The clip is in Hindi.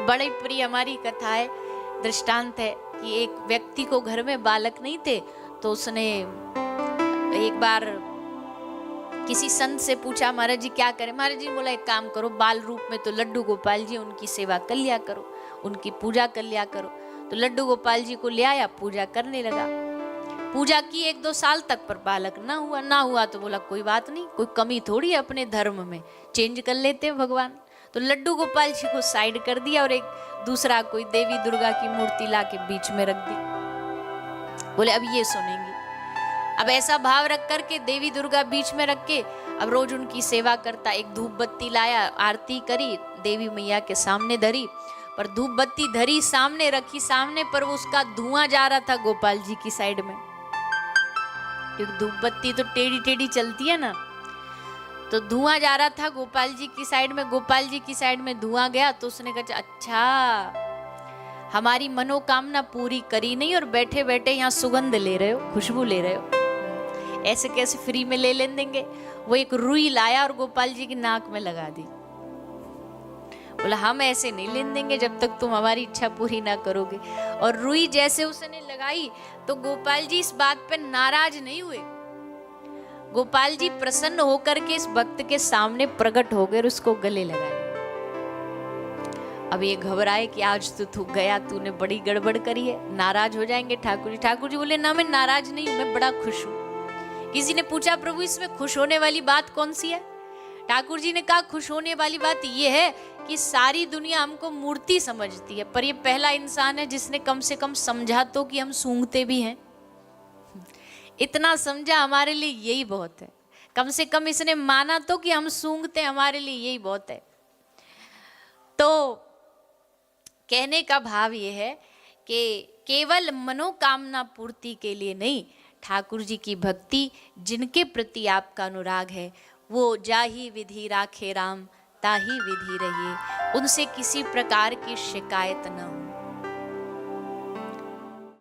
बड़ी प्रिय हमारी कथा है, दृष्टांत है कि एक व्यक्ति को घर में बालक नहीं थे, तो उसने एक बार किसी संत से पूछा, महाराज जी क्या करें? महाराज जी बोला एक काम करो, बाल रूप में तो लड्डू गोपाल जी, उनकी सेवा कर लिया करो, उनकी पूजा कर लिया करो। तो लड्डू गोपाल जी को ले आया, पूजा करने लगा। पूजा की 1-2 साल तक, पर बालक ना हुआ तो बोला कोई बात नहीं, कोई कमी थोड़ी है अपने धर्म में, चेंज कर लेते हैं भगवान। तो लड्डू गोपाल जी को साइड कर दिया और एक दूसरा कोई देवी दुर्गा की मूर्ति ला के बीच में रख दी। बोले अब ये सुनेंगी। अब ऐसा भाव रख करके देवी दुर्गा बीच में रख के अब रोज उनकी सेवा करता। एक धूप बत्ती लाया, आरती करी, देवी मैया के सामने धरी, पर धूप बत्ती धरी, सामने रखी, सामने पर उसका धुआं जा रहा था गोपाल जी की साइड में, क्योंकि धूप बत्ती तो टेढ़ी टेढ़ी चलती है ना, तो धुआं जा रहा था गोपाल जी की साइड में। गोपाल जी की साइड में धुआं गया तो उसने कहा अच्छा, हमारी मनोकामना पूरी करी नहीं और बैठे बैठे यहाँ सुगंध ले रहे हो, खुशबू ले रहे हो, ऐसे कैसे फ्री में ले देंगे। वो एक रुई लाया और गोपाल जी की नाक में लगा दी। बोला हम ऐसे नहीं लेने देंगे जब तक तुम हमारी इच्छा पूरी ना करोगे। और रुई जैसे उसने लगाई तो गोपाल जी इस बात पे नाराज नहीं हुए। गोपाल जी प्रसन्न होकर के इस भक्त के सामने प्रकट हो गए और उसको गले लगाए। अब ये घबराए कि आज तो तू गया, तूने बड़ी गड़बड़ करी है, नाराज हो जाएंगे ठाकुर जी। ठाकुर जी बोले ना मैं नाराज नहीं हूं, मैं बड़ा खुश हूं। किसी ने पूछा प्रभु इसमें खुश होने वाली बात कौन सी है? ठाकुर जी ने कहा खुश होने वाली बात यह है कि सारी दुनिया हमको मूर्ति समझती है, पर ये पहला इंसान है जिसने कम से कम समझा तो कि हम सूंघते भी हैं। इतना समझा, हमारे लिए यही बहुत है। कम से कम इसने माना तो कि हम सूंघते, हमारे लिए यही बहुत है। तो कहने का भाव ये है कि केवल मनोकामना पूर्ति के लिए नहीं, ठाकुर जी की भक्ति जिनके प्रति आपका अनुराग है, वो जाही विधि राखे राम ताही विधि रहिए, उनसे किसी प्रकार की शिकायत न